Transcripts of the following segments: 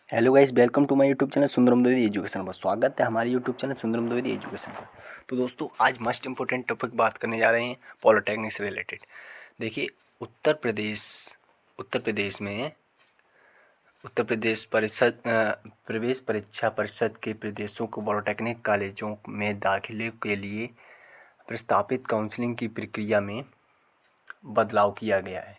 Hello guys, welcome to my YouTube channel Sundaram Dwivedi education पर। स्वागत है हमारे YouTube channel Sundaram Dwivedi education पर। तो दोस्तों, आज मस्ट इंपॉर्टेंट टॉपिक बात करने जा रहे हैं पॉलिटेक्निक से रिलेटेड। देखिए, उत्तर प्रदेश उत्तर प्रदेश में उत्तर प्रदेश परिषद प्रवेश परीक्षा परिषद के प्रदेशों को पॉलिटेक्निक कॉलेजों में दाखिले के लिए प्रस्तावित काउंसलिंग की प्रक्रिया में बदलाव किया गया है।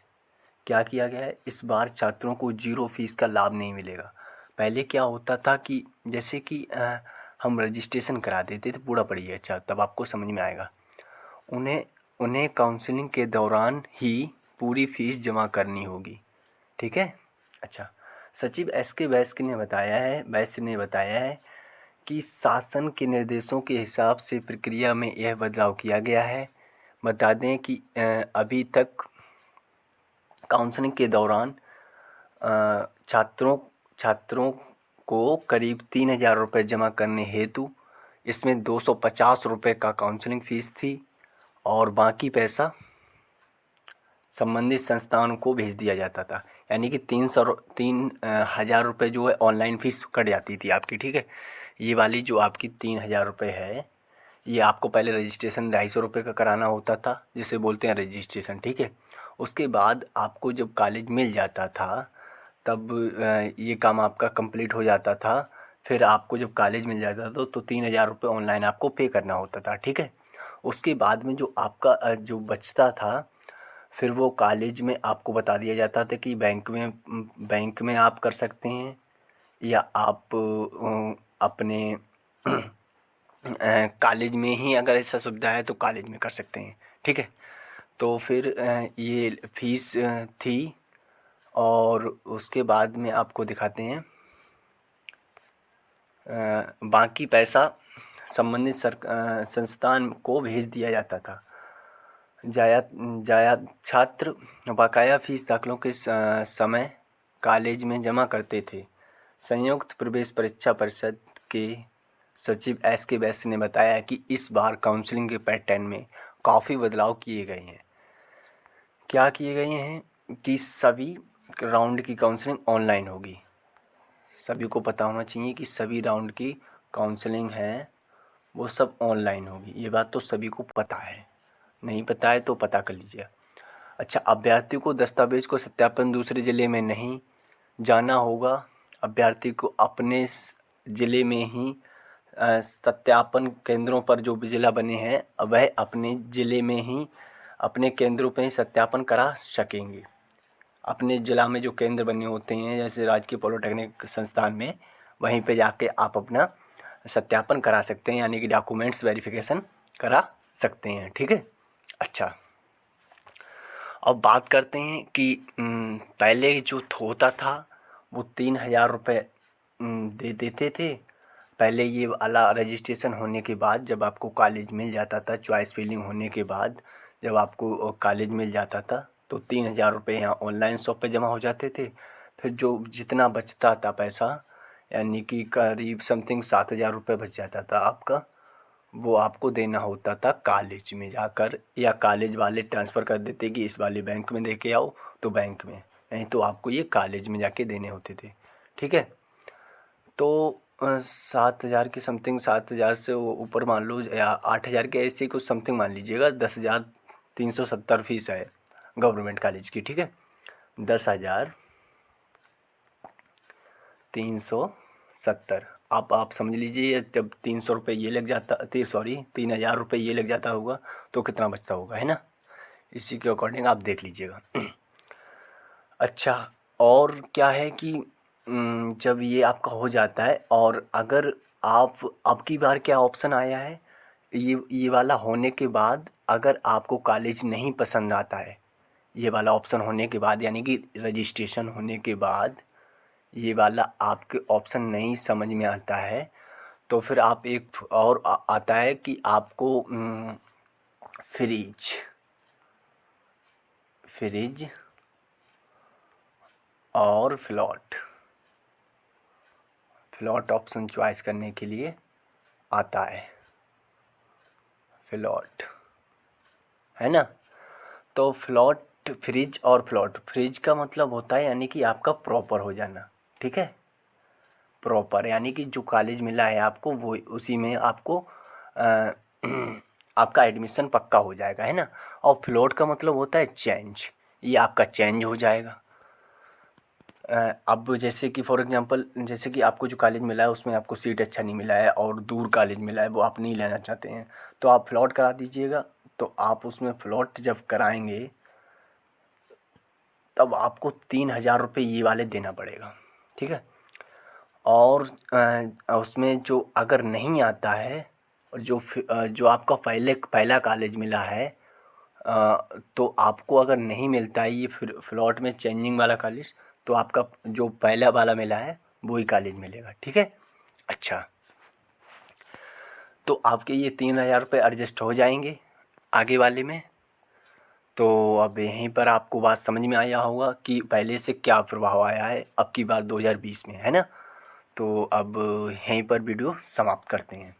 क्या किया गया है? इस बार छात्रों को जीरो फीस का लाभ नहीं मिलेगा। पहले क्या होता था कि जैसे कि हम रजिस्ट्रेशन करा देते थे, पूरा पढ़िए, अच्छा तब आपको समझ में आएगा। उन्हें उन्हें काउंसलिंग के दौरान ही पूरी फीस जमा करनी होगी। ठीक है। अच्छा, सचिव एस के वैश्य ने बताया है कि शासन के निर्देशों के हिसाब से प्रक्रिया में यह बदलाव किया गया है। बता दें कि अभी तक काउंसलिंग के दौरान छात्रों को करीब 3,000 रुपये जमा करने हेतु इसमें 250 रुपये का काउंसलिंग फ़ीस थी और बाकी पैसा संबंधित संस्थान को भेज दिया जाता था। यानी कि 3,000 रुपये जो है ऑनलाइन फ़ीस कट जाती थी आपकी। ठीक है। ये वाली जो आपकी 3,000 रुपये है, ये आपको पहले रजिस्ट्रेशन 250 रुपये का कराना होता था, जिसे बोलते हैं रजिस्ट्रेशन। ठीक है। उसके बाद आपको जब कॉलेज मिल जाता था तब ये काम आपका कंप्लीट हो जाता था। फिर आपको जब कॉलेज मिल जाता था तो 3,000 रुपये ऑनलाइन आपको पे करना होता था। ठीक है। उसके बाद में जो आपका जो बचता था, फिर वो कॉलेज में आपको बता दिया जाता था कि बैंक में आप कर सकते हैं, या आप अपने कॉलेज में ही अगर ऐसा सुविधा है तो कॉलेज में कर सकते हैं। ठीक है। तो फिर ये फीस थी और उसके बाद में आपको दिखाते हैं बाकी पैसा संबंधित संस्थान को भेज दिया जाता था। जाया छात्र बकाया फीस दाखिलों के समय कॉलेज में जमा करते थे। संयुक्त प्रवेश परीक्षा परिषद के सचिव एस के वैश्य ने बताया कि इस बार काउंसलिंग के पैटर्न में काफ़ी बदलाव किए गए हैं। क्या किए गए हैं कि सभी राउंड की काउंसलिंग ऑनलाइन होगी। सभी को पता होना चाहिए कि सभी राउंड की काउंसलिंग है वो सब ऑनलाइन होगी। ये बात तो सभी को पता है, नहीं पता है तो पता कर लीजिए। अच्छा, अभ्यर्थी को दस्तावेज को सत्यापन दूसरे ज़िले में नहीं जाना होगा। अभ्यर्थी को अपने ज़िले में ही सत्यापन केंद्रों पर जो भी ज़िला बने हैं, वह अपने ज़िले में ही अपने केंद्रों पर ही सत्यापन करा सकेंगे। अपने ज़िला में जो केंद्र बने होते हैं, जैसे राजकीय पॉलिटेक्निक संस्थान में, वहीं पे जाके आप अपना सत्यापन करा सकते हैं, यानी कि डॉक्यूमेंट्स वेरिफिकेशन करा सकते हैं। ठीक है। अच्छा, अब बात करते हैं कि पहले जो होता था वो 3,000 रुपये दे देते थे। पहले ये वाला रजिस्ट्रेशन होने के बाद जब आपको कॉलेज मिल जाता था, चॉइस फिलिंग होने के बाद जब आपको कॉलेज मिल जाता था तो 3,000 रुपये यहाँ ऑनलाइन शॉप पे जमा हो जाते थे। फिर जो जितना बचता था पैसा, यानी कि करीब समथिंग 7,000 रुपये बच जाता था आपका, वो आपको देना होता था कॉलेज में जाकर, या कॉलेज वाले ट्रांसफ़र कर देते कि इस वाले बैंक में दे के आओ तो बैंक में, नहीं तो आपको ये कॉलेज में जाके देने होते थे। ठीक है। तो 7,000 की समथिंग, 7,000 से ऊपर मान लो, या 8,000 के ऐसे कुछ समथिंग मान लीजिएगा। 10,370 फीस है गवर्नमेंट कॉलेज की। ठीक है। 10,370 आप समझ लीजिए, जब 300 रुपये ये लग जाता, 3,000 रुपये ये लग जाता होगा तो कितना बचता होगा, है ना। इसी के अकॉर्डिंग आप देख लीजिएगा। अच्छा, और क्या है कि जब ये आपका हो जाता है, और अगर आप, अब की बार क्या ऑप्शन आया है, ये वाला होने के बाद अगर आपको कॉलेज नहीं पसंद आता है, ये वाला ऑप्शन होने के बाद, यानी कि रजिस्ट्रेशन होने के बाद ये वाला आपके ऑप्शन नहीं समझ में आता है, तो फिर आप एक और आता है कि आपको फ्रिज और फ्लॉट ऑप्शन चॉइस करने के लिए आता है। फ्लॉट, है ना। तो फ्रिज का मतलब होता है यानी कि आपका प्रॉपर हो जाना। ठीक है। प्रॉपर, यानी कि जो कॉलेज मिला है आपको वो उसी में आपको आपका एडमिशन पक्का हो जाएगा, है ना। और फ्लोट का मतलब होता है चेंज, ये आपका चेंज हो जाएगा। अब जैसे कि फॉर एग्जांपल, जैसे कि आपको जो कॉलेज मिला है उसमें आपको सीट अच्छा नहीं मिला है और दूर कॉलेज मिला है, वो आप नहीं लेना चाहते हैं, तो आप फ्लॉट करा दीजिएगा। तो आप उसमें फ्लॉट जब कराएंगे तब आपको 3,000 रुपये ये वाले देना पड़ेगा, ठीक है। और उसमें जो अगर नहीं आता है और जो आपका पहला कॉलेज मिला है, तो आपको अगर नहीं मिलता है ये फ्लॉट में चेंजिंग वाला कॉलेज, तो आपका जो पहला वाला मिला है वही कॉलेज मिलेगा, ठीक है। अच्छा, तो आपके ये 3,000 रुपये एडजस्ट हो जाएंगे आगे वाले में। तो अब यहीं पर आपको बात समझ में आया होगा कि पहले से क्या प्रभाव आया है अब की बार 2020 में, है ना। तो अब यहीं पर वीडियो समाप्त करते हैं।